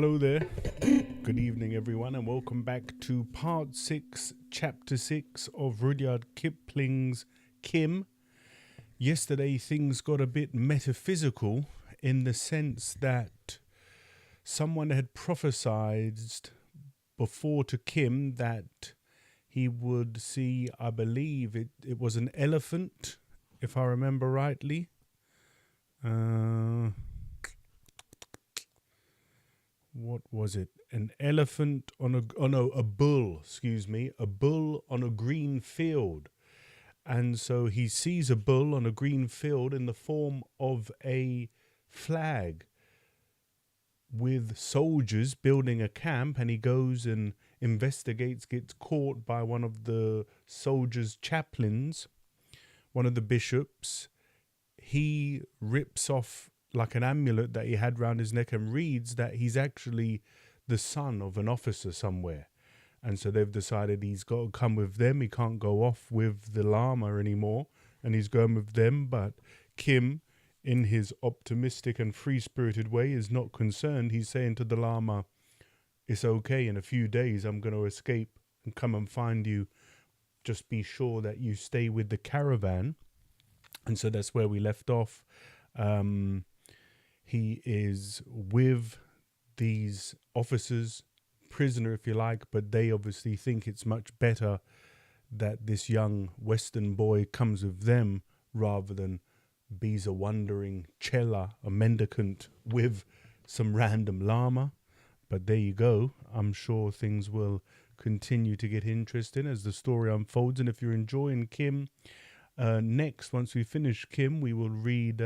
Hello there. Good evening, everyone, and welcome back to part 6, chapter 6 of Rudyard Kipling's Kim. Yesterday, things got a bit metaphysical in the sense that someone had prophesied before to Kim that he would see, I believe it was an elephant, if I remember rightly. What was it? An elephant on a bull, a bull on a green field. And so he sees a bull on a green field in the form of a flag with soldiers building a camp, and he goes and investigates, gets caught by one of the soldiers' chaplains, one of the bishops. He rips off like an amulet that he had round his neck and reads that he's actually the son of an officer somewhere. And so they've decided he's got to come with them. He can't go off with the lama anymore, and he's going with them. But Kim, in his optimistic and free-spirited way, is not concerned. He's saying to the lama, it's okay, in a few days I'm going to escape and come and find you. Just be sure that you stay with the caravan. And so that's where we left off. He is with these officers, prisoner if you like, but they obviously think it's much better that this young Western boy comes with them rather than be's a wandering chela, a mendicant with some random lama. But there you go. I'm sure things will continue to get interesting as the story unfolds. And if you're enjoying Kim, next, once we finish Kim, we will read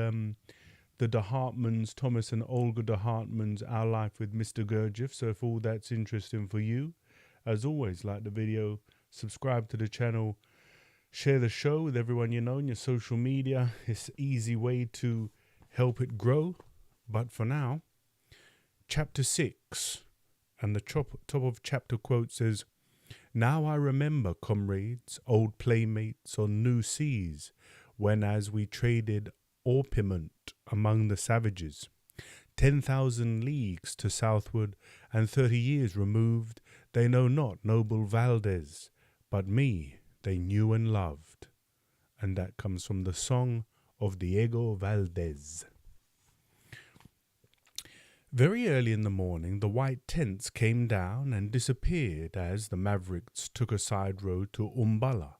the de Hartmans, Thomas and Olga de Hartmans, Our Life with Mr. Gurdjieff. So if all that's interesting for you, as always, like the video, subscribe to the channel, share the show with everyone you know in your social media. It's an easy way to help it grow. But for now, chapter 6, and the top of chapter quote says, "Now I remember, comrades, old playmates on new seas, when as we traded orpiment among the savages, 10,000 leagues to southward, and 30 years removed, they know not noble Valdez, but me they knew and loved." And that comes from the song of Diego Valdez. Very early in the morning, the white tents came down and disappeared as the Mavericks took a side road to Umballa.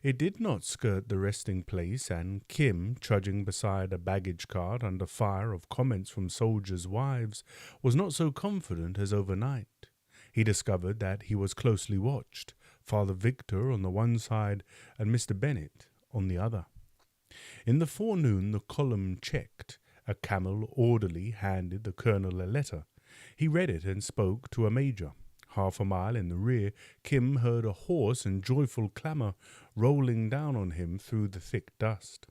It did not skirt the resting place, and Kim, trudging beside a baggage cart under fire of comments from soldiers' wives, was not so confident as overnight. He discovered that he was closely watched, Father Victor on the one side and Mr. Bennet on the other. In the forenoon the column checked. A camel orderly handed the colonel a letter. He read it and spoke to a major. Half a mile in the rear, Kim heard a hoarse and joyful clamour rolling down on him through the thick dust.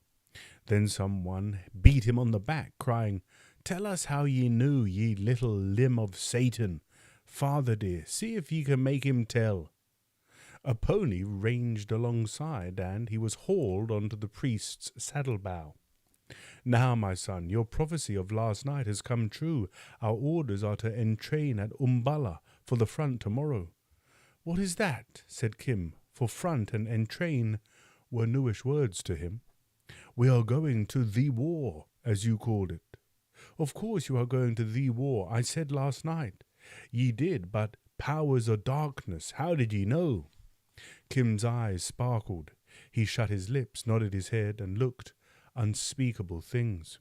Then someone beat him on the back, crying, "Tell us how ye knew, ye little limb of Satan. Father dear, see if ye can make him tell." A pony ranged alongside, and he was hauled onto the priest's saddle-bow. "Now, my son, your prophecy of last night has come true. Our orders are to entrain at Umballa for the front tomorrow." "What is that?" said Kim, for front and entrain were newish words to him. "We are going to the war, as you called it." "Of course you are going to the war. I said last night." "Ye did, but powers of darkness, how did ye know?" Kim's eyes sparkled. He shut his lips, nodded his head, and looked unspeakable things.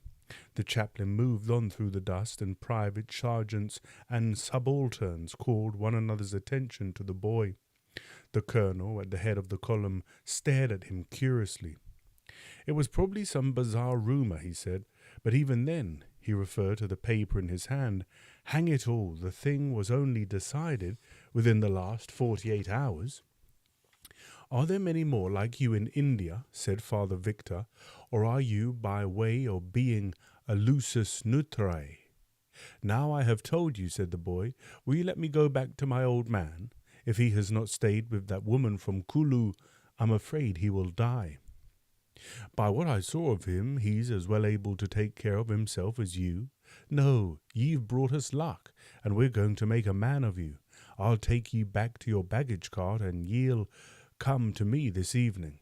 The chaplain moved on through the dust, and private sergeants and subalterns called one another's attention to the boy. The colonel, at the head of the column, stared at him curiously. It was probably some bizarre rumour, he said, but even then, he referred to the paper in his hand. Hang it all, the thing was only decided within the last 48 hours. "Are there many more like you in India?" said Father Victor, "or are you by way of being a lusus nutrae?" "Now I have told you," said the boy. "Will you let me go back to my old man? If he has not stayed with that woman from Kulu, I'm afraid he will die." By what I saw of him, he's as well able to take care of himself as you. No, ye've brought us luck, and we're going to make a man of you. I'll take ye back to your baggage cart, and ye'll come to me this evening."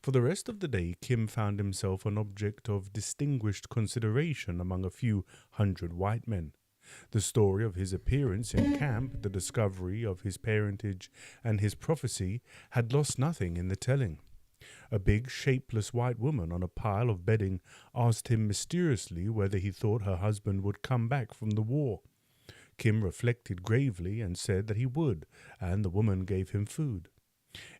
For the rest of the day, Kim found himself an object of distinguished consideration among a few hundred white men. The story of his appearance in camp, the discovery of his parentage, and his prophecy had lost nothing in the telling. A big, shapeless white woman on a pile of bedding asked him mysteriously whether he thought her husband would come back from the war. Kim reflected gravely and said that he would, and the woman gave him food.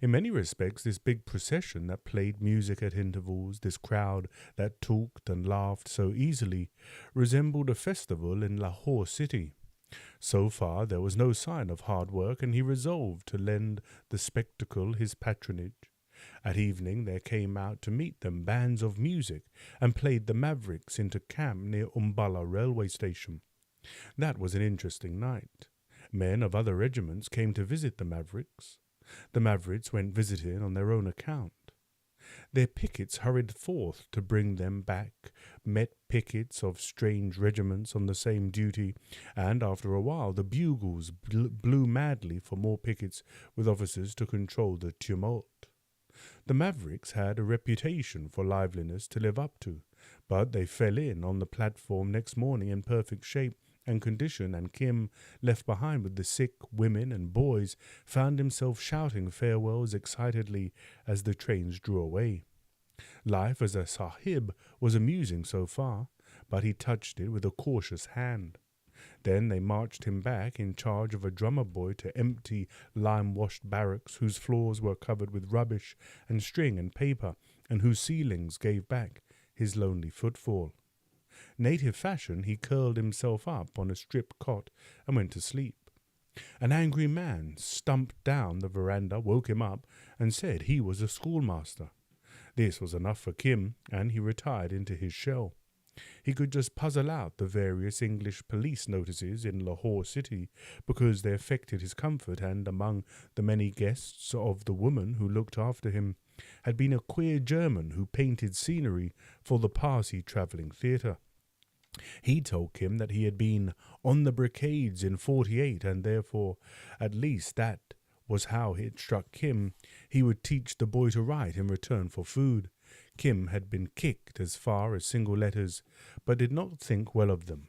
In many respects, this big procession that played music at intervals, this crowd that talked and laughed so easily, resembled a festival in Lahore city. So far there was no sign of hard work, and he resolved to lend the spectacle his patronage. At evening there came out to meet them bands of music, and played the Mavericks into camp near Umballa railway station. That was an interesting night. Men of other regiments came to visit the Mavericks. The Mavericks went visiting on their own account. Their pickets hurried forth to bring them back, met pickets of strange regiments on the same duty, and after a while the bugles blew madly for more pickets with officers to control the tumult. The Mavericks had a reputation for liveliness to live up to, but they fell in on the platform next morning in perfect shape and condition, and Kim, left behind with the sick, women and boys, found himself shouting farewells excitedly as the trains drew away. Life as a sahib was amusing so far, but he touched it with a cautious hand. Then they marched him back in charge of a drummer boy to empty, lime-washed barracks whose floors were covered with rubbish and string and paper, and whose ceilings gave back his lonely footfall. Native fashion, he curled himself up on a stripped cot and went to sleep. An angry man stumped down the veranda, woke him up, and said he was a schoolmaster. This was enough for Kim, and he retired into his shell. He could just puzzle out the various English police notices in Lahore city because they affected his comfort, and among the many guests of the woman who looked after him had been a queer German who painted scenery for the Parsi travelling theatre. He told Kim that he had been on the barricades in 48, and therefore, at least that was how it struck Kim, he would teach the boy to write in return for food. Kim had been kicked as far as single letters, but did not think well of them.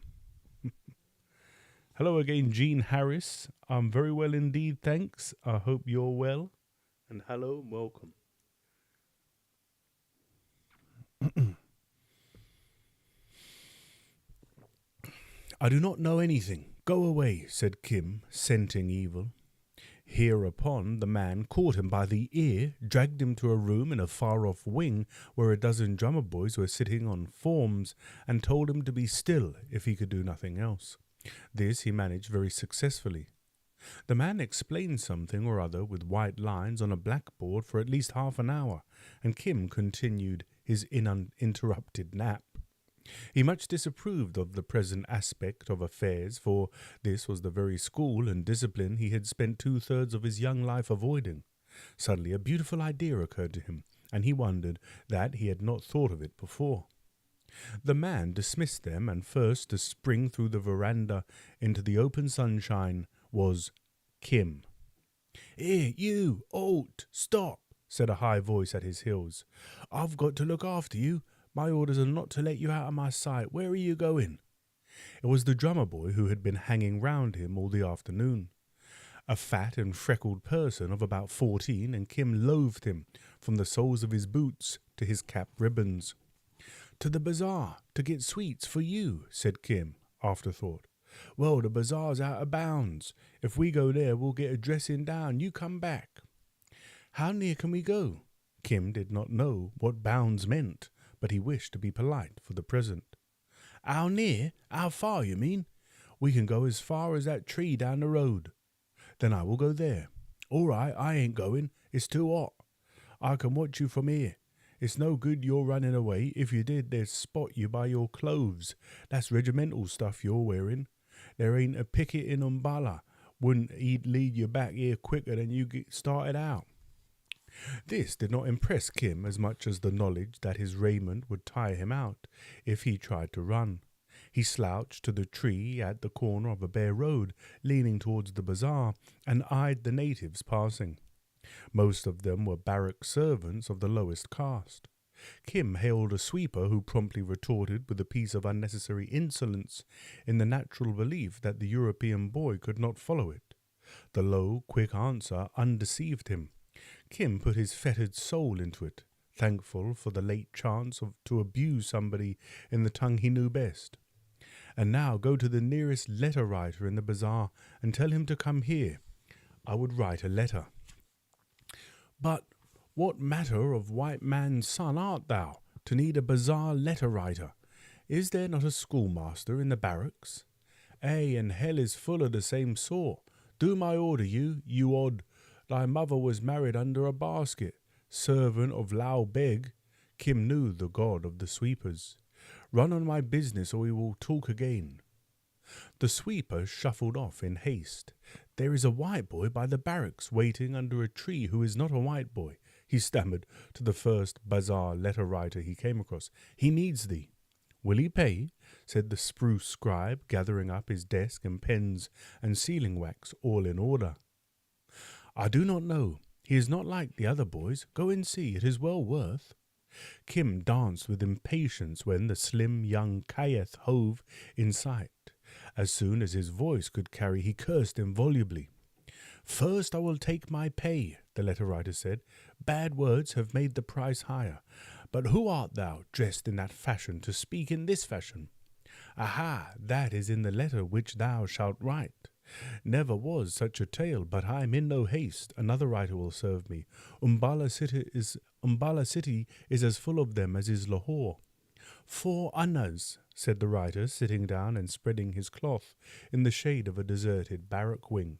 Hello again, Jean Harris. I'm very well indeed, thanks. I hope you're well. And hello and welcome. "I do not know anything. Go away," said Kim, scenting evil. Hereupon the man caught him by the ear, dragged him to a room in a far-off wing where a dozen drummer boys were sitting on forms, and told him to be still if he could do nothing else. This he managed very successfully. The man explained something or other with white lines on a blackboard for at least half an hour, and Kim continued his uninterrupted nap. He much disapproved of the present aspect of affairs, for this was the very school and discipline he had spent 2/3 of his young life avoiding. Suddenly a beautiful idea occurred to him, and he wondered that he had not thought of it before. The man dismissed them, and first to spring through the veranda into the open sunshine was Kim. "Here, you, halt, stop," said a high voice at his heels. "I've got to look after you. My orders are not to let you out of my sight. Where are you going?" It was the drummer boy who had been hanging round him all the afternoon. A fat and freckled person of about 14, and Kim loathed him from the soles of his boots to his cap ribbons. "To the bazaar, to get sweets for you," said Kim, afterthought. "Well, the bazaar's out of bounds. If we go there, we'll get a dressing down. You come back." "How near can we go?" Kim did not know what bounds meant, but he wished to be polite for the present. "How near? How far, you mean? We can go as far as that tree down the road." "Then I will go there." "All right, I ain't going. It's too hot. I can watch you from here. It's no good your running away. If you did, they'd spot you by your clothes. That's regimental stuff you're wearing. There ain't a picket in Umballa. Wouldn't he'd lead you back here quicker than you get started out." This did not impress Kim as much as the knowledge that his raiment would tire him out if he tried to run. He slouched to the tree at the corner of a bare road, leaning towards the bazaar, and eyed the natives passing. Most of them were barrack servants of the lowest caste. Kim hailed a sweeper who promptly retorted with a piece of unnecessary insolence in the natural belief that the European boy could not follow it. The low, quick answer undeceived him. Kim put his fettered soul into it, thankful for the late chance to abuse somebody in the tongue he knew best. And now go to the nearest letter writer in the bazaar and tell him to come here. I would write a letter. But what matter of white man's son art thou, to need a bazaar letter writer? Is there not a schoolmaster in the barracks? Ay, and hell is full of the same sort. Do my order, you odd. Thy mother was married under a basket, servant of Lao Beg. Kim knew the god of the sweepers. Run on my business, or we will talk again. The sweeper shuffled off in haste. There is a white boy by the barracks waiting under a tree who is not a white boy, he stammered to the first bazaar letter writer he came across. He needs thee. Will he pay? Said the spruce scribe, gathering up his desk and pens and sealing wax all in order. I do not know. He is not like the other boys. Go and see. It is well worth. Kim danced with impatience when the slim young Kayeth hove in sight. As soon as his voice could carry, he cursed him volubly. First I will take my pay, the letter writer said. Bad words have made the price higher. But who art thou, dressed in that fashion, to speak in this fashion? Aha, that is in the letter which thou shalt write. Never was such a tale, but I am in no haste. Another writer will serve me. Umballa city is as full of them as is Lahore. 4 annas, said the writer, sitting down and spreading his cloth in the shade of a deserted barrack wing.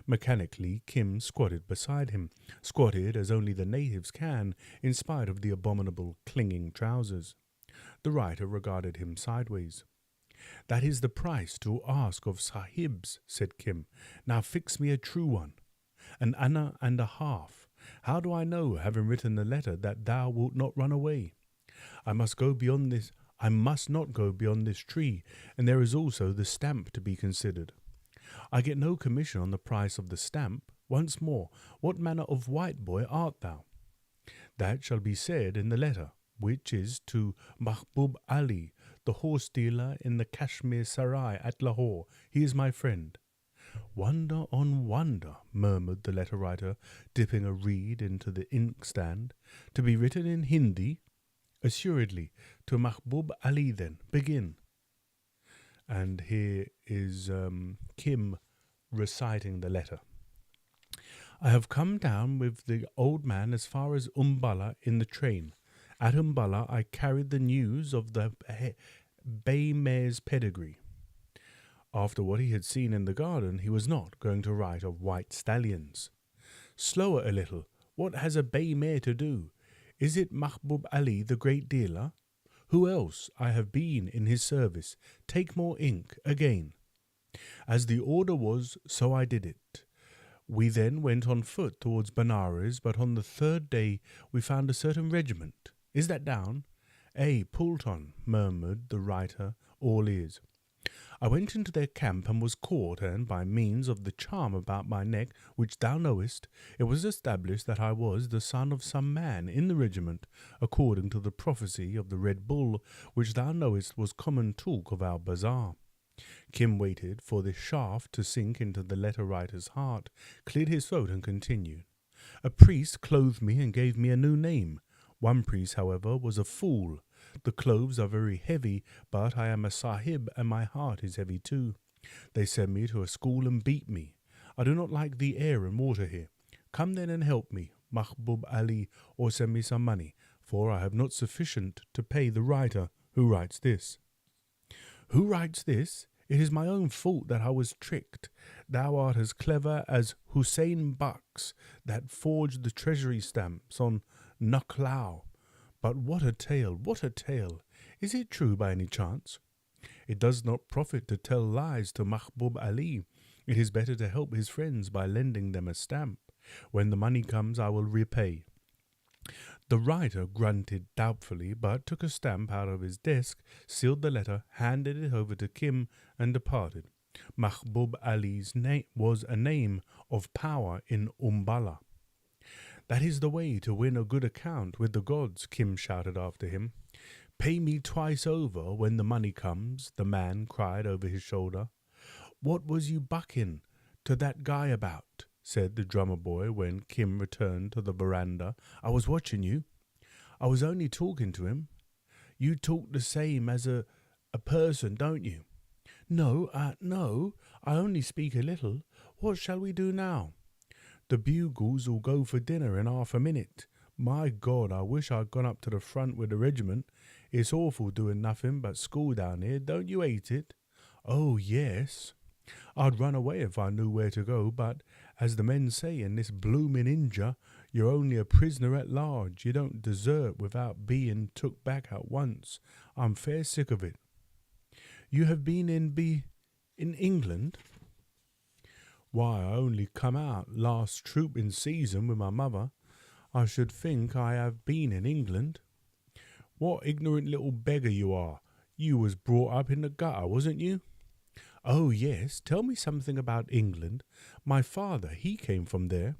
Mechanically, Kim squatted beside him, squatted as only the natives can, in spite of the abominable clinging trousers. The writer regarded him sideways. That is the price to ask of sahibs, said Kim. Now fix me a true one. 1 anna and a half. How do I know, having written the letter, that thou wilt not run away? I must not go beyond this tree, and there is also the stamp to be considered. I get no commission on the price of the stamp. Once more, what manner of white boy art thou? That shall be said in the letter, which is to Mahbub Ali, the horse dealer in the Kashmir Sarai at Lahore. He is my friend. Wonder on wonder, murmured the letter writer, dipping a reed into the inkstand. To be written in Hindi? Assuredly. To Mahbub Ali then. Begin. And here is Kim reciting the letter. I have come down with the old man as far as Umballa in the train. At Umballa I carried the news of the bay mare's pedigree. After what he had seen in the garden, he was not going to write of white stallions. Slower a little. What has a bay mare to do? Is it Mahbub Ali, the great dealer? Who else? I have been in his service. Take more ink. Again. As the order was, so I did it. We then went on foot towards Benares, but on the 3rd day we found a certain regiment. Is that down? Ay, Poulton, murmured the writer, all ears. I went into their camp and was caught, and by means of the charm about my neck, which thou knowest, it was established that I was the son of some man in the regiment, according to the prophecy of the Red Bull, which thou knowest was common talk of our bazaar. Kim waited for this shaft to sink into the letter writer's heart, cleared his throat, and continued. A priest clothed me and gave me a new name. One priest, however, was a fool. The clothes are very heavy, but I am a sahib, and my heart is heavy too. They sent me to a school and beat me. I do not like the air and water here. Come then and help me, Mahbub Ali, or send me some money, for I have not sufficient to pay the writer who writes this. Who writes this? It is my own fault that I was tricked. Thou art as clever as Hussein Bucks, that forged the treasury stamps on McClure. But what a tale, what a tale! Is it true by any chance? It does not profit to tell lies to Mahbub Ali. It is better to help his friends by lending them a stamp. When the money comes, I will repay." The writer grunted doubtfully, but took a stamp out of his desk, sealed the letter, handed it over to Kim, and departed. Mahbub Ali's name was a name of power in Umballa. "That is the way to win a good account with the gods," Kim shouted after him. "Pay me twice over when the money comes," the man cried over his shoulder. "What was you bucking to that guy about?" said the drummer boy when Kim returned to the veranda. "I was watching you." "I was only talking to him." "You talk the same as a person, don't you?" No, I only speak a little. What shall we do now?" "The bugles will go for dinner in half a minute. My God, I wish I'd gone up to the front with the regiment. It's awful doing nothing but school down here. Don't you hate it?" "Oh, yes. I'd run away if I knew where to go, but, as the men say in this bloomin' India, you're only a prisoner at large. You don't desert without being took back at once. I'm fair sick of it." "You have been in England?" "Why, I only come out last troop in season with my mother. I should think I have been in England." "What ignorant little beggar you are. You was brought up in the gutter, wasn't you?" "Oh, yes. Tell me something about England. My father, he came from there."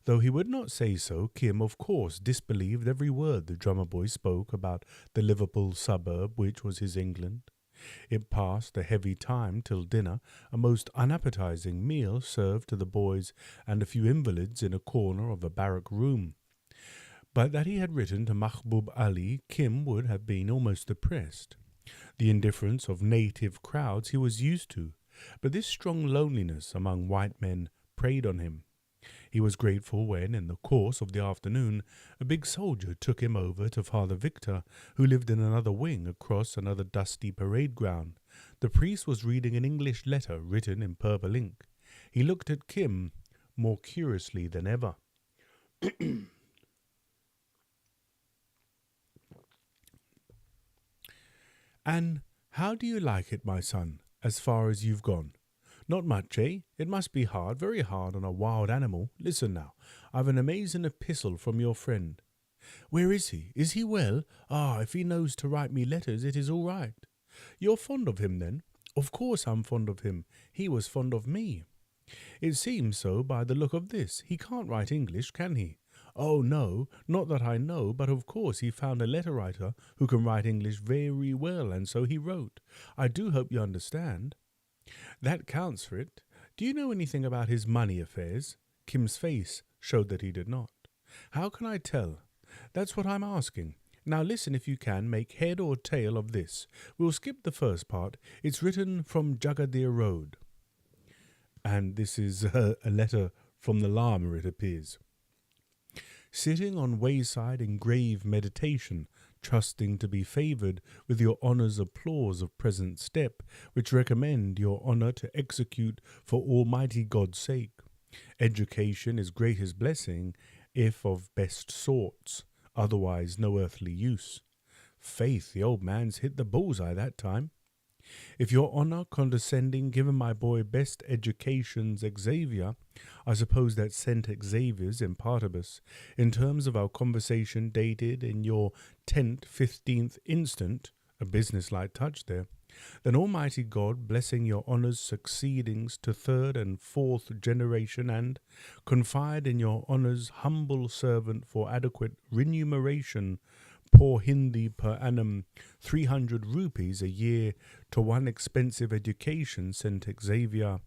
Though he would not say so, Kim, of course, disbelieved every word the drummer boy spoke about the Liverpool suburb which was his England. It passed a heavy time till dinner, a most unappetizing meal served to the boys and a few invalids in a corner of a barrack room. But that he had written to Mahbub Ali, Kim would have been almost depressed. The indifference of native crowds he was used to, but this strong loneliness among white men preyed on him. He was grateful when, in the course of the afternoon, a big soldier took him over to Father Victor, who lived in another wing across another dusty parade ground. The priest was reading an English letter written in purple ink. He looked at Kim more curiously than ever. "And how do you like it, my son, as far as you've gone?" "Not much, eh? It must be hard, very hard on a wild animal. Listen now, I've an amazing epistle from your friend." "Where is he? Is he well? Ah, if he knows to write me letters, it is all right." "You're fond of him, then?" "Of course I'm fond of him. He was fond of me." "It seems so by the look of this. He can't write English, can he?" "Oh, no, not that I know, but of course he found a letter writer who can write English very well, and so he wrote. I do hope you understand." "That counts for it. Do you know anything about his money affairs?" Kim's face showed that he did not. "How can I tell?" "That's what I'm asking. Now listen, if you can, make head or tail of this. We'll skip the first part. It's written from Jagadir Road." And this is a letter from the lama, it appears. "Sitting on wayside in grave meditation, trusting to be favoured with your honour's applause of present step, which recommend your honour to execute for Almighty God's sake. Education is greatest blessing, if of best sorts, otherwise no earthly use." Faith, the old man's hit the bull's-eye that time. "If your honour condescending given my boy best education's Xavier," I suppose that's St. Xavier's in partibus, "in terms of our conversation dated in your 10th, 15th instant," a business-like touch there, "then Almighty God blessing your honour's succeedings to 3rd and 4th generation, and confide in your honour's humble servant for adequate remuneration poor Hindi per annum 300 rupees a year to one expensive education, St. Xavier,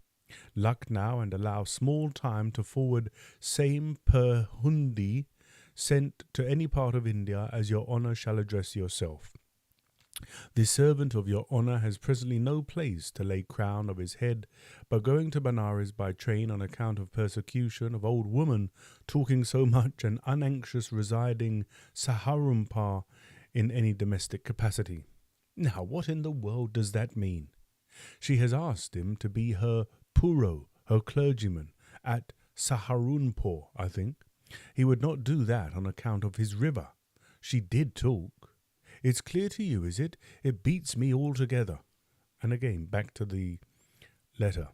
luck now, and allow small time to forward same per hundi sent to any part of India as your honour shall address yourself. The servant of your honour has presently no place to lay crown of his head, but going to Benares by train on account of persecution of old woman talking so much and unanxious residing Saharunpur in any domestic capacity." Now, what in the world does that mean? She has asked him to be her puro, her clergyman, at Saharunpur, I think. He would not do that on account of his river. She did talk. It's clear to you, is it? It beats me altogether. And again, back to the letter.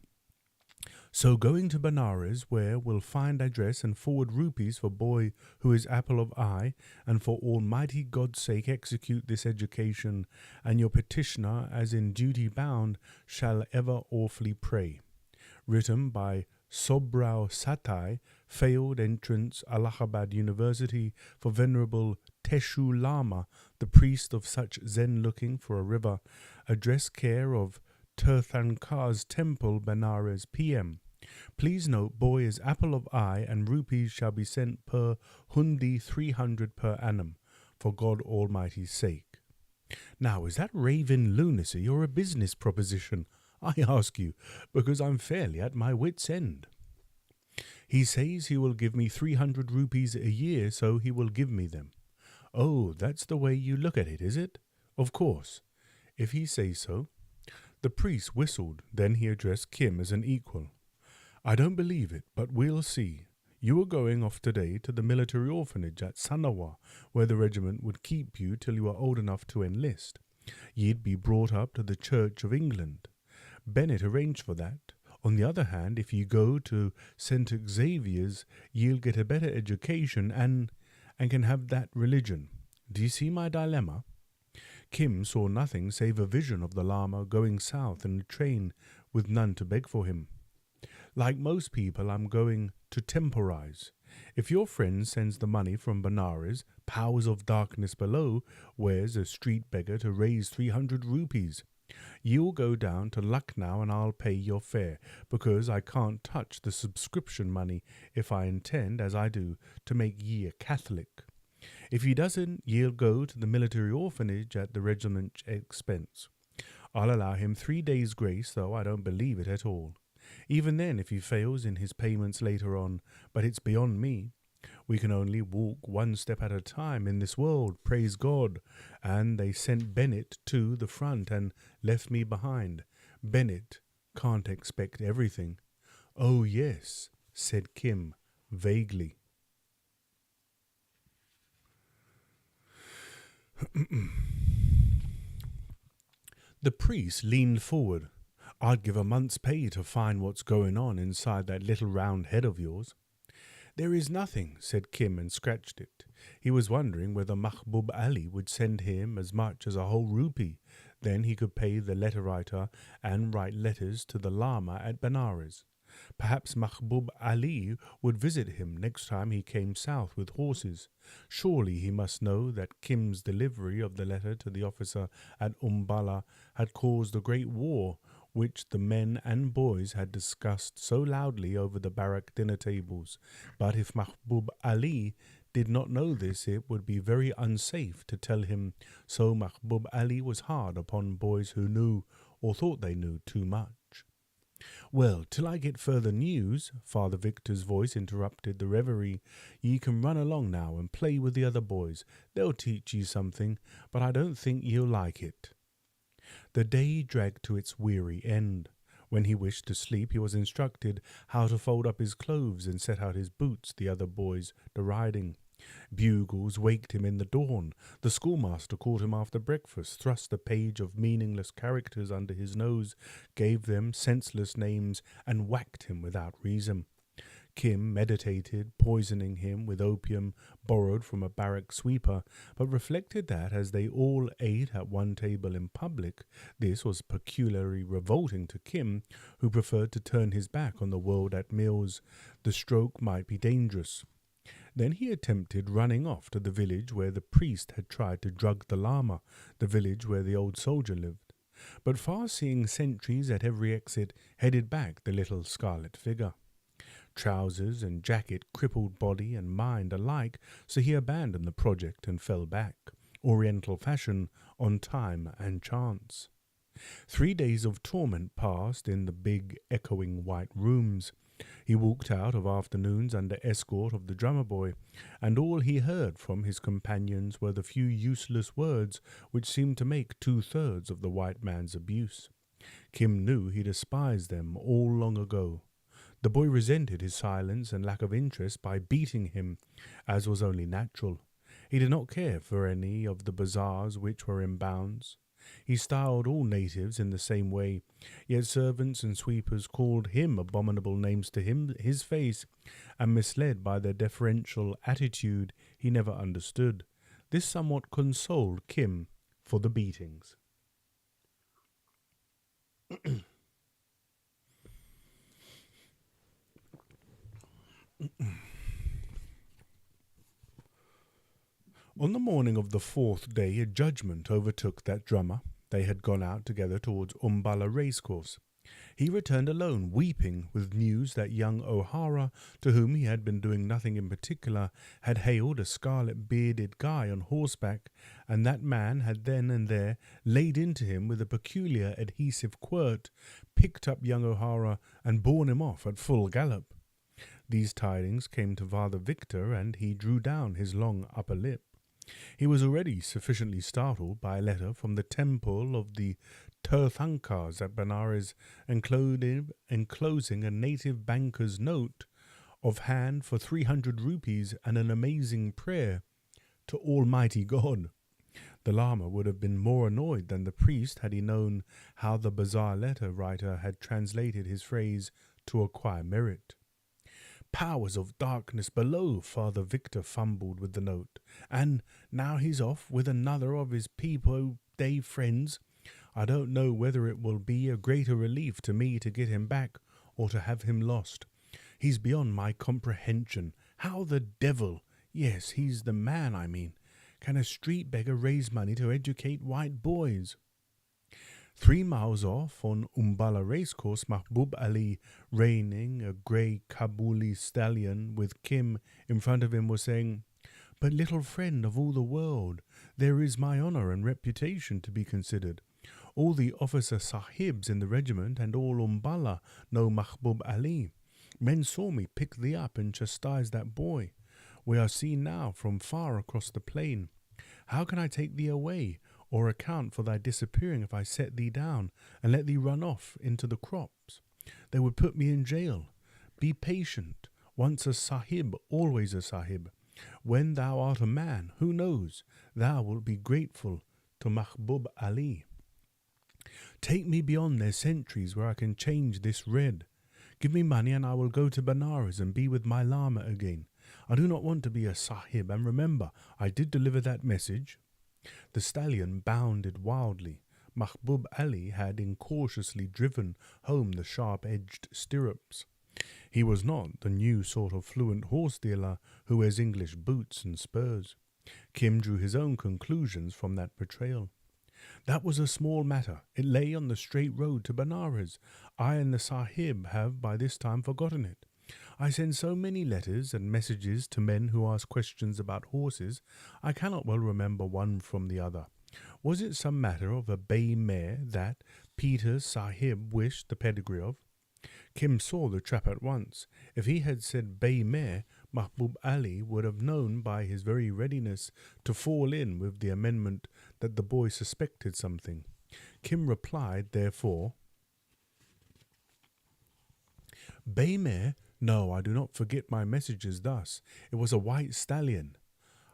So going to Benares, where we'll find address and forward rupees for boy who is apple of eye, and for Almighty God's sake execute this education, and your petitioner, as in duty bound, shall ever awfully pray. Written by Sobrao Satai, failed entrance Allahabad University, for Venerable Teshu Lama, the priest of such Zen looking for a river. Address care of Tirthankar's Temple, Benares, PM. Please note, boy is apple of eye, and rupees shall be sent per hundi 300 per annum, for God Almighty's sake. Now, is that raving lunacy or a business proposition? I ask you, because I'm fairly at my wit's end. He says he will give me 300 rupees a year, so he will give me them. Oh, that's the way you look at it, is it? Of course. If he says so. The priest whistled, then he addressed Kim as an equal. I don't believe it, but we'll see. You were going off today to the military orphanage at Sanawa, where the regiment would keep you till you were old enough to enlist. Ye'd be brought up to the Church of England. Bennett arranged for that. On the other hand, if you go to St. Xavier's, you'll get a better education and can have that religion. Do you see my dilemma? Kim saw nothing save a vision of the Lama going south in a train with none to beg for him. Like most people, I'm going to temporize. If your friend sends the money from Benares, powers of darkness below, where's a street beggar to raise 300 rupees? You'll go down to Lucknow and I'll pay your fare, because I can't touch the subscription money if I intend, as I do, to make ye a Catholic. If he doesn't, ye'll go to the military orphanage at the regiment's expense. I'll allow him 3 days' grace, though I don't believe it at all. Even then, if he fails in his payments later on, but it's beyond me. We can only walk one step at a time in this world, praise God. And they sent Bennett to the front and left me behind. Bennett can't expect everything. Oh, yes, said Kim, vaguely. The priest leaned forward. I'd give a month's pay to find what's going on inside that little round head of yours. There is nothing, said Kim, and scratched it. He was wondering whether Mahbub Ali would send him as much as a whole rupee. Then he could pay the letter writer and write letters to the Lama at Benares. Perhaps Mahbub Ali would visit him next time he came south with horses. Surely he must know that Kim's delivery of the letter to the officer at Umballa had caused a great war, which the men and boys had discussed so loudly over the barrack dinner tables. But if Mahbub Ali did not know this, it would be very unsafe to tell him, so Mahbub Ali was hard upon boys who knew or thought they knew too much. Well, till I get further news, Father Victor's voice interrupted the reverie. Ye can run along now and play with the other boys. They'll teach ye something, but I don't think ye'll like it. The day dragged to its weary end. When he wished to sleep, he was instructed how to fold up his clothes and set out his boots, the other boys deriding. Bugles waked him in the dawn. The schoolmaster called him after breakfast, thrust a page of meaningless characters under his nose, gave them senseless names, and whacked him without reason. Kim meditated, poisoning him with opium borrowed from a barrack sweeper, but reflected that as they all ate at one table in public, this was peculiarly revolting to Kim, who preferred to turn his back on the world at meals. The stroke might be dangerous. Then he attempted running off to the village where the priest had tried to drug the Lama, the village where the old soldier lived. But far-seeing sentries at every exit headed back the little scarlet figure. Trousers and jacket crippled body and mind alike, so he abandoned the project and fell back, Oriental fashion, on time and chance. 3 days of torment passed in the big, echoing white rooms. He walked out of afternoons under escort of the drummer boy, and all he heard from his companions were the few useless words which seemed to make 2/3 of the white man's abuse. Kim knew he despised them all long ago. The boy resented his silence and lack of interest by beating him, as was only natural. He did not care for any of the bazaars which were in bounds. He styled all natives in the same way, yet servants and sweepers called him abominable names to his face, and misled by their deferential attitude he never understood. This somewhat consoled Kim for the beatings. On the morning of the fourth day, a judgment overtook that drummer. They had gone out together towards Umballa racecourse. He returned alone, weeping, with news that young O'Hara, to whom he had been doing nothing in particular, had hailed a scarlet-bearded guy on horseback, and that man had then and there laid into him with a peculiar adhesive quirt, picked up young O'Hara, and borne him off at full gallop. These tidings came to Father Victor, and he drew down his long upper lip. He was already sufficiently startled by a letter from the temple of the Tirthankars at Benares, enclosing a native banker's note of hand for 300 rupees and an amazing prayer to Almighty God. The Lama would have been more annoyed than the priest had he known how the bazaar letter writer had translated his phrase to acquire merit. Powers of darkness below, Father Victor fumbled with the note. And now he's off with another of his Peepo Day friends. I don't know whether it will be a greater relief to me to get him back or to have him lost. He's beyond my comprehension. How the devil, yes, he's the man, I mean, can a street beggar raise money to educate white boys? 3 miles off, on Umballa racecourse, Mahbub Ali, reining a grey Kabuli stallion with Kim in front of him, was saying, "But little friend of all the world, there is my honour and reputation to be considered. All the officer sahibs in the regiment and all Umballa know Mahbub Ali. Men saw me pick thee up and chastise that boy. We are seen now from far across the plain. How can I take thee away, or account for thy disappearing if I set thee down and let thee run off into the crops? They would put me in jail. Be patient. Once a sahib, always a sahib. When thou art a man, who knows, thou wilt be grateful to Mahbub Ali. Take me beyond their sentries where I can change this red. Give me money and I will go to Benares and be with my Lama again. I do not want to be a sahib, and remember, I did deliver that message." The stallion bounded wildly. Mahbub Ali had incautiously driven home the sharp-edged stirrups. He was not the new sort of fluent horse-dealer who wears English boots and spurs. Kim drew his own conclusions from that betrayal. That was a small matter. It lay on the straight road to Benares. I and the sahib have by this time forgotten it. I send so many letters and messages to men who ask questions about horses, I cannot well remember one from the other. Was it some matter of a bay mare that Peter Sahib wished the pedigree of? Kim saw the trap at once. If he had said bay mare, Mahbub Ali would have known by his very readiness to fall in with the amendment that the boy suspected something. Kim replied, therefore, "Bay mare? No, I do not forget my messages thus. It was a white stallion."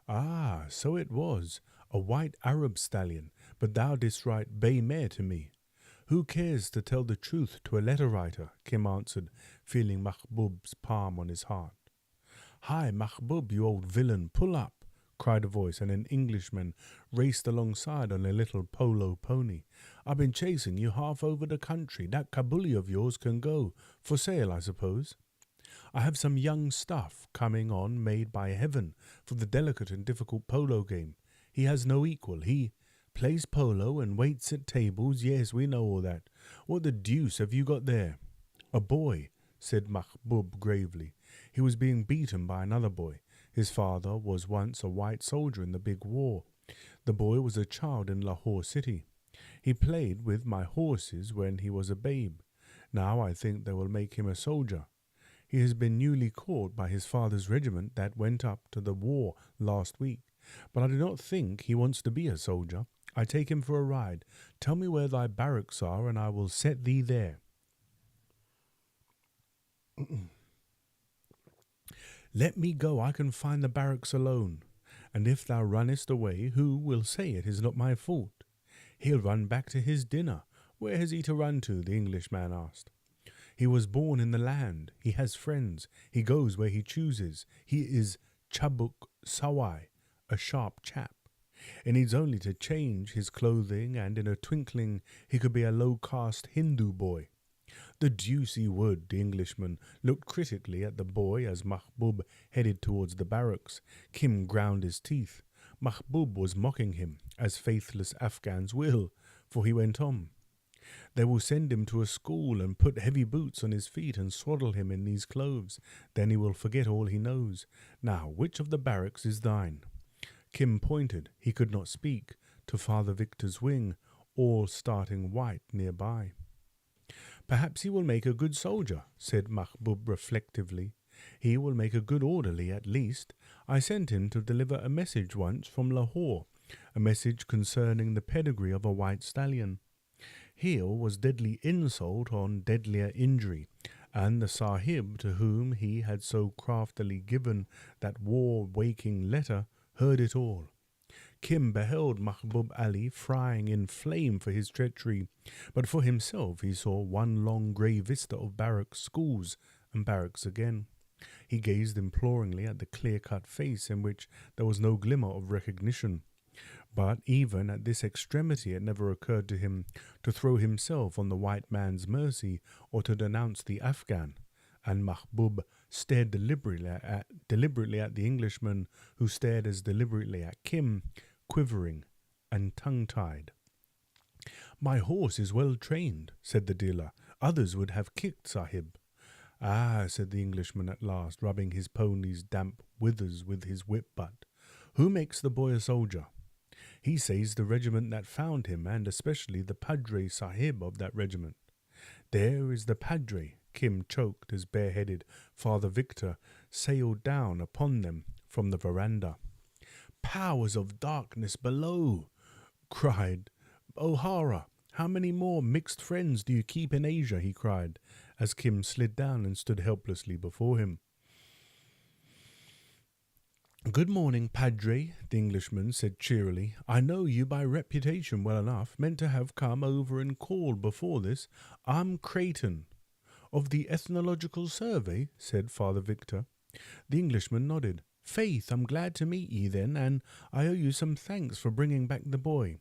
"Ah, so it was, a white Arab stallion, but thou didst write bay mare to me." "Who cares to tell the truth to a letter writer?" Kim answered, feeling Mahbub's palm on his heart. "Hi, Mahbub, you old villain, pull up," cried a voice, and an Englishman raced alongside on a little polo pony. "I've been chasing you half over the country. That Kabuli of yours can go. For sale, I suppose?" "I have some young stuff coming on made by Heaven for the delicate and difficult polo game. He has no equal. He plays polo and waits at tables. Yes, we know all that. What the deuce have you got there?" "A boy," said Mahbub gravely. He was being beaten by another boy. His father was once a white soldier in the big war. The boy was a child in Lahore city. He played with my horses when he was a babe. Now I think they will make him a soldier. He has been newly caught by his father's regiment that went up to the war last week. But I do not think he wants to be a soldier. I take him for a ride. Tell me where thy barracks are, and I will set thee there. "Let me go, I can find the barracks alone. And if thou runnest away, who will say it is not my fault?" He'll run back to his dinner. Where has he to run to? The Englishman asked. He was born in the land. He has friends. He goes where he chooses. He is Chabuk Sawai, a sharp chap. It needs only to change his clothing, and in a twinkling he could be a low-caste Hindu boy. The deuce he would. The Englishman looked critically at the boy as Mahbub headed towards the barracks. Kim ground his teeth. Mahbub was mocking him, as faithless Afghans will, for he went on. They will send him to a school and put heavy boots on his feet and swaddle him in these clothes. Then he will forget all he knows. Now, which of the barracks is thine? Kim pointed, he could not speak, to Father Victor's wing, all starting white nearby. Perhaps he will make a good soldier, said Mahbub reflectively. He will make a good orderly at least. I sent him to deliver a message once from Lahore, a message concerning the pedigree of a white stallion. Here was deadly insult on deadlier injury, and the Sahib to whom he had so craftily given that war-waking letter heard it all. Kim beheld Mahbub Ali frying in flame for his treachery, but for himself he saw one long grey vista of barracks, schools, and barracks again. He gazed imploringly at the clear-cut face in which there was no glimmer of recognition. But even at this extremity it never occurred to him to throw himself on the white man's mercy or to denounce the Afghan, and Mahbub stared deliberately at the Englishman, who stared as deliberately at Kim, quivering and tongue-tied. "My horse is well trained," said the dealer. "Others would have kicked, Sahib." "Ah," said the Englishman at last, rubbing his pony's damp withers with his whip-butt. "Who makes the boy a soldier?" "He says the regiment that found him, and especially the Padre Sahib of that regiment." "There is the Padre," Kim choked as bareheaded Father Victor sailed down upon them from the veranda. "Powers of darkness below!" cried O'Hara. "How many more mixed friends do you keep in Asia?" he cried, as Kim slid down and stood helplessly before him. "Good morning, Padre," the Englishman said cheerily. "I know you by reputation well enough. Meant to have come over and called before this. I'm Creighton." "Of the Ethnological Survey?" said Father Victor. The Englishman nodded. "Faith, I'm glad to meet ye then, and I owe you some thanks for bringing back the boy."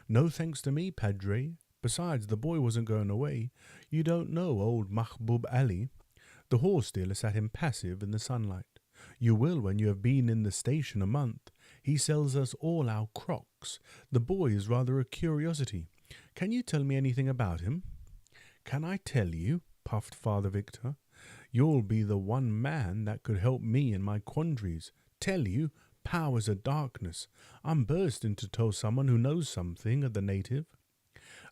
"No thanks to me, Padre. Besides, the boy wasn't going away. You don't know old Mahbub Ali." The horse dealer sat impassive in the sunlight. "You will when you have been in the station a month. He sells us all our crocks. The boy is rather a curiosity. Can you tell me anything about him?" "Can I tell you?" puffed Father Victor. "You'll be the one man that could help me in my quandaries. Tell you? Powers of darkness. I'm bursting to tell someone who knows something of the native."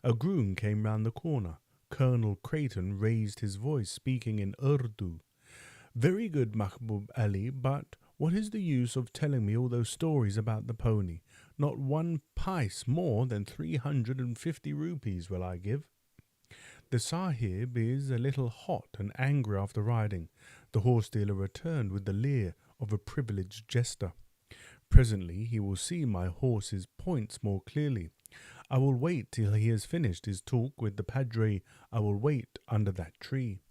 A groom came round the corner. Colonel Creighton raised his voice, speaking in Urdu. "Very good, Mahbub Ali, but what is the use of telling me all those stories about the pony? Not one pice more than 350 rupees will I give." "The Sahib is a little hot and angry after riding," the horse dealer returned with the leer of a privileged jester. "Presently he will see my horse's points more clearly. I will wait till he has finished his talk with the Padre. I will wait under that tree."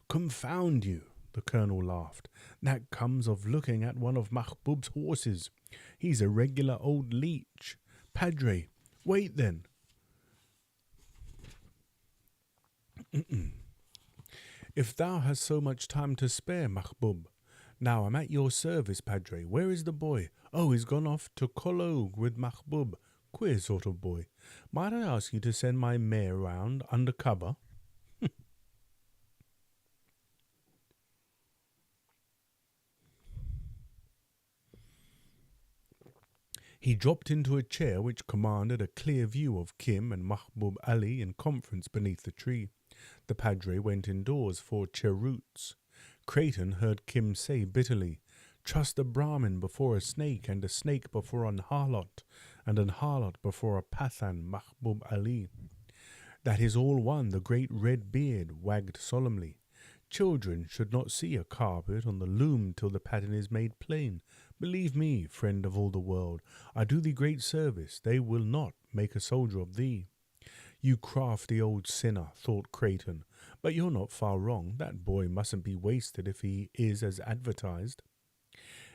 "Confound you!" the colonel laughed. "That comes of looking at one of Mahbub's horses. He's a regular old leech. Padre, wait then." "If thou hast so much time to spare, Mahbub. Now I'm at your service, Padre. Where is the boy? Oh, he's gone off to collogue with Mahbub. Queer sort of boy. Might I ask you to send my mare round under cover?" He dropped into a chair which commanded a clear view of Kim and Mahbub Ali in conference beneath the tree. The Padre went indoors for cheroots. Creighton heard Kim say bitterly, "Trust a Brahmin before a snake, and a snake before an harlot, and an harlot before a Pathan, Mahbub Ali." "That is all one," the great red beard wagged solemnly. "Children should not see a carpet on the loom till the pattern is made plain. Believe me, friend of all the world, I do thee great service. They will not make a soldier of thee. You crafty old sinner, thought Creighton, but you're not far wrong. That boy mustn't be wasted if he is as advertised.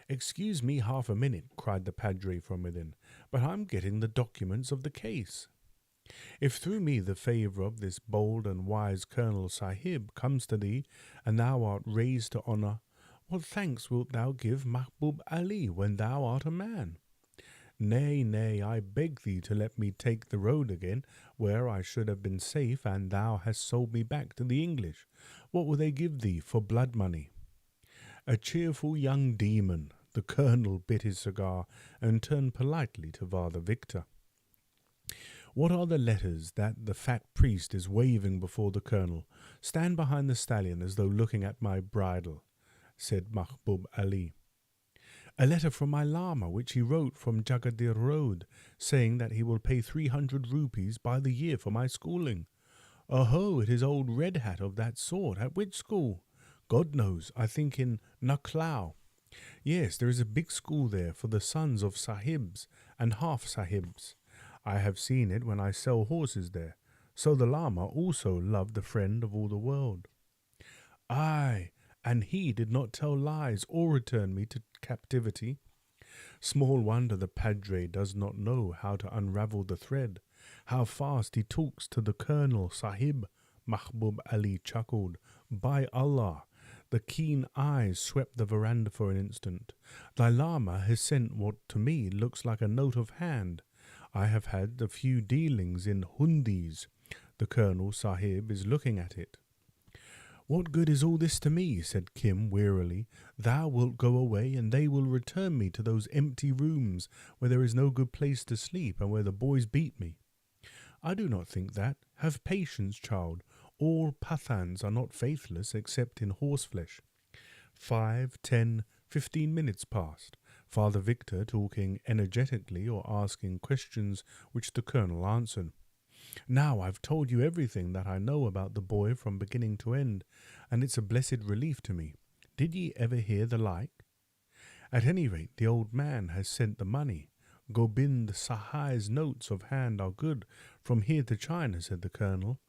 Excuse me half a minute, cried the padre from within, but I'm getting the documents of the case. If through me the favour of this bold and wise Colonel Sahib comes to thee, and thou art raised to honour, what thanks wilt thou give Mahbub Ali when thou art a man? Nay, nay, I beg thee to let me take the road again, where I should have been safe, and thou hast sold me back to the English. What will they give thee for blood money? A cheerful young demon. The colonel bit his cigar and turned politely to Father Victor. What are the letters that the fat priest is waving before the colonel? Stand behind the stallion as though looking at my bridle, said Mahbub Ali. A letter from my lama, which he wrote from Jagadir Road, saying that he will pay 300 rupees by the year for my schooling. Oh, it is old Red Hat of that sort. At which school? God knows, I think in McClure. Yes, there is a big school there for the sons of sahibs and half sahibs. I have seen it when I sell horses there. So the lama also loved the friend of all the world. Aye, and he did not tell lies or return me to captivity. Small wonder the padre does not know how to unravel the thread. How fast he talks to the Colonel Sahib, Mahbub Ali chuckled. By Allah! The keen eyes swept the veranda for an instant. Thy lama has sent what to me looks like a note of hand. I have had a few dealings in hundis. The Colonel Sahib is looking at it. What good is all this to me? Said Kim wearily. Thou wilt go away, and they will return me to those empty rooms where there is no good place to sleep and where the boys beat me. I do not think that. Have patience, child. All Pathans are not faithless except in horseflesh. 5, 10, 15 minutes passed, Father Victor talking energetically or asking questions which the colonel answered. Now I've told you everything that I know about the boy from beginning to end, and it's a blessed relief to me. Did ye ever hear the like? At any rate, the old man has sent the money. Gobind Sahai's notes of hand are good from here to China, said the colonel.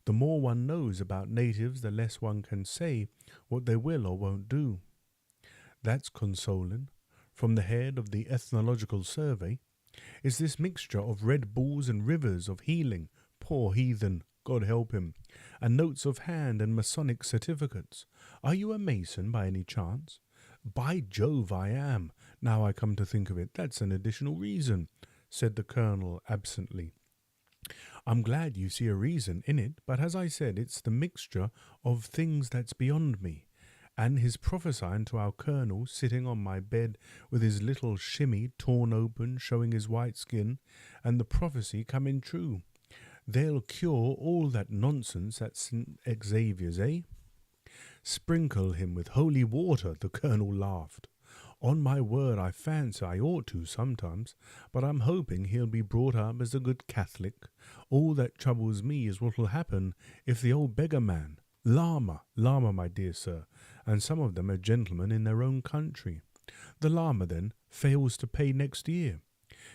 The more one knows about natives, the less one can say what they will or won't do. That's consoling. From the head of the Ethnological Survey, is this mixture of Red Bulls and rivers of healing, poor heathen, God help him, and notes of hand and Masonic certificates. Are you a Mason by any chance? By Jove, I am. Now I come to think of it, that's an additional reason, said the colonel absently. I'm glad you see a reason in it, but as I said, it's the mixture of things that's beyond me. And his prophesying to our colonel sitting on my bed with his little shimmy torn open, showing his white skin, and the prophecy coming true. They'll cure all that nonsense at St. Xavier's, eh? Sprinkle him with holy water, the colonel laughed. On my word, I fancy I ought to sometimes, but I'm hoping he'll be brought up as a good Catholic. All that troubles me is what'll happen if the old beggar man, Lama, my dear sir, and some of them are gentlemen in their own country. The Lama, then, fails to pay next year.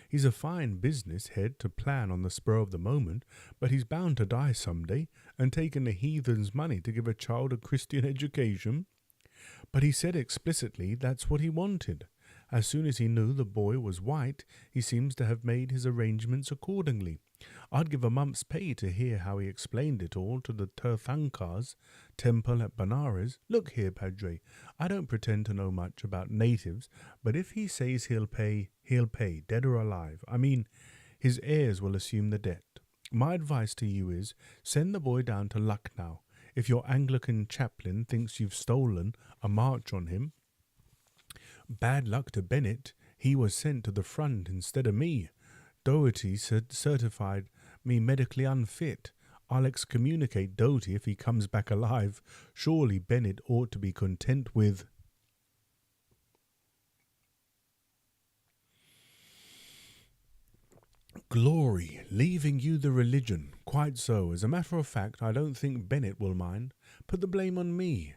He's a fine business head to plan on the spur of the moment, but he's bound to die some day, and taking a heathen's money to give a child a Christian education. But he said explicitly that's what he wanted. As soon as he knew the boy was white, he seems to have made his arrangements accordingly. I'd give a month's pay to hear how he explained it all to the Tirthankar's temple at Benares. Look here, Padre, I don't pretend to know much about natives, but if he says he'll pay, dead or alive. I mean, his heirs will assume the debt. My advice to you is, send the boy down to Lucknow. If your Anglican chaplain thinks you've stolen a march on him, bad luck to Bennett. He was sent to the front instead of me. Doherty certified me medically unfit. I'll excommunicate Doherty if he comes back alive. Surely Bennett ought to be content with... Glory, leaving you the religion. Quite so. As a matter of fact, I don't think Bennett will mind. Put the blame on me.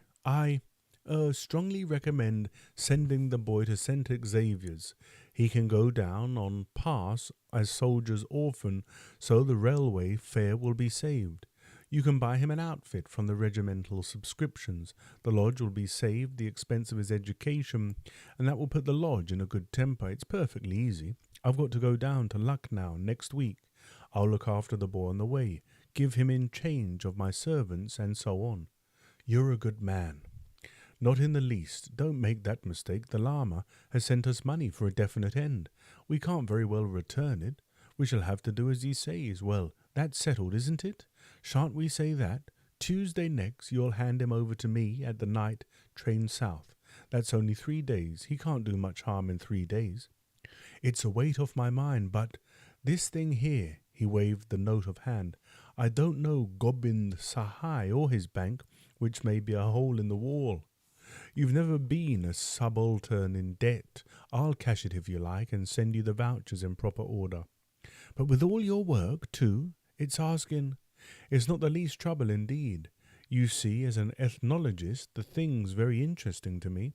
Strongly recommend sending the boy to St. Xavier's. He can go down on pass as soldier's orphan, so the railway fare will be saved. You can buy him an outfit from the regimental subscriptions. The lodge will be saved, the expense of his education, and that will put the lodge in a good temper. It's perfectly easy. I've got to go down to Lucknow next week. I'll look after the boy on the way, give him in change of my servants, and so on. You're a good man. Not in the least. Don't make that mistake. The lama has sent us money for a definite end. We can't very well return it. We shall have to do as he says. Well, that's settled, isn't it? Shan't we say that? Tuesday next you'll hand him over to me at the night train south. That's only 3 days. He can't do much harm in 3 days. It's a weight off my mind, but this thing here, he waved the note of hand. I don't know Gobind Sahai or his bank, which may be a hole in the wall. You've never been a subaltern in debt. I'll cash it if you like and send you the vouchers in proper order. But with all your work, too, it's asking. It's not the least trouble indeed. You see, as an ethnologist, the thing's very interesting to me.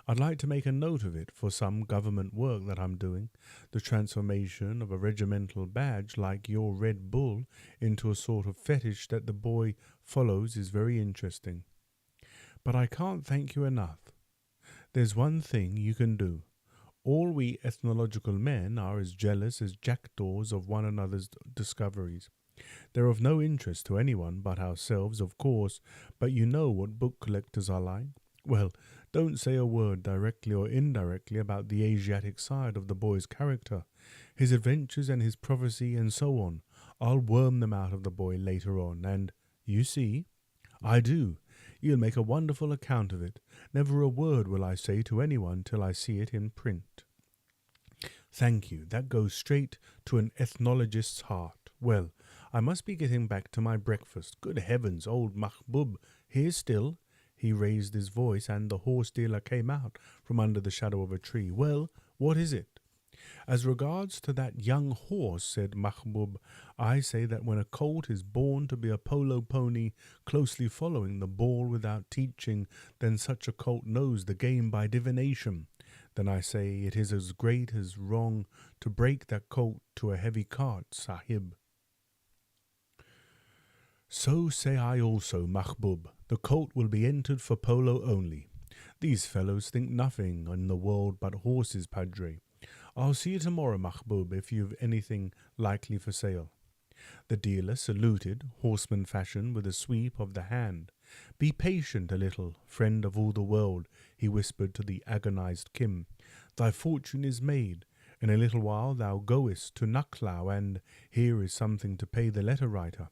I'd like to make a note of it for some government work that I'm doing. The transformation of a regimental badge like your Red Bull into a sort of fetish that the boy follows is very interesting. But I can't thank you enough. There's one thing you can do. All we ethnological men are as jealous as jackdaws of one another's discoveries. They're of no interest to anyone but ourselves, of course, but you know what book collectors are like. Well, don't say a word directly or indirectly about the Asiatic side of the boy's character, his adventures and his prophecy and so on. I'll worm them out of the boy later on, and, you see, I do. You'll make a wonderful account of it. Never a word will I say to anyone till I see it in print. Thank you. That goes straight to an ethnologist's heart. Well, I must be getting back to my breakfast. Good heavens, old Mahbub, here still? He raised his voice, and the horse dealer came out from under the shadow of a tree. Well, what is it? As regards to that young horse, said Mahbub, I say that when a colt is born to be a polo pony, closely following the ball without teaching, then such a colt knows the game by divination. Then I say it is as great as wrong to break that colt to a heavy cart, Sahib. So say I also, Mahbub. The colt will be entered for polo only. These fellows think nothing in the world but horses, Padre. I'll see you tomorrow, Mahbub, if you've anything likely for sale. The dealer saluted, horseman fashion, with a sweep of the hand. Be patient a little, friend of all the world, he whispered to the agonized Kim. Thy fortune is made. In a little while thou goest to Nuclau, and here is something to pay the letter writer.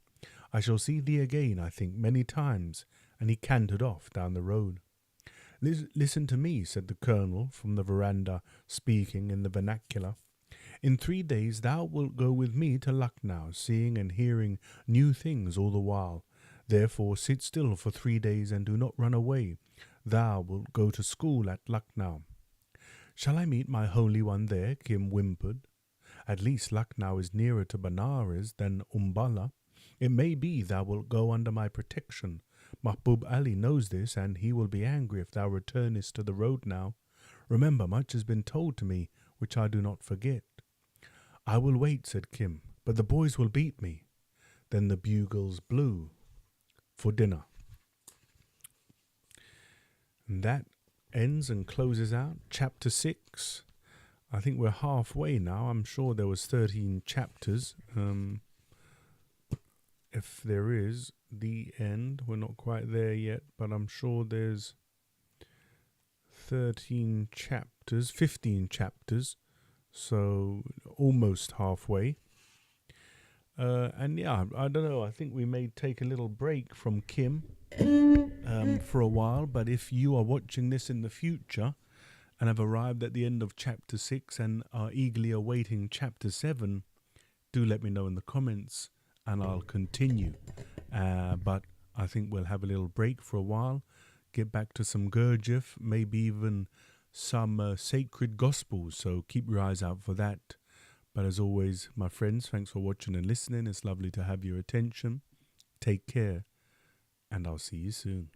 I shall see thee again, I think, many times, and he cantered off down the road. Listen to me, said the colonel from the veranda, speaking in the vernacular. In 3 days thou wilt go with me to Lucknow, seeing and hearing new things all the while. Therefore sit still for 3 days and do not run away. Thou wilt go to school at Lucknow. Shall I meet my Holy One there? Kim whimpered. At least Lucknow is nearer to Benares than Umballa. It may be thou wilt go under my protection. Mahbub Ali knows this, and he will be angry if thou returnest to the road now. Remember, much has been told to me, which I do not forget. I will wait, said Kim, but the boys will beat me. Then the bugles blew for dinner. And that ends and closes out chapter 6. I think we're halfway now. I'm sure there was 13 chapters. If there is the end, we're not quite there yet, but I'm sure there's 13 chapters, 15 chapters, so almost halfway. And yeah, I don't know, I think we may take a little break from Kim for a while, but if you are watching this in the future and have arrived at the end of chapter 6 and are eagerly awaiting chapter 7, do let me know in the comments and I'll continue. But I think we'll have a little break for a while, get back to some Gurdjieff, maybe even some sacred gospels, so keep your eyes out for that. But as always, my friends, thanks for watching and listening. It's lovely to have your attention. Take care, and I'll see you soon.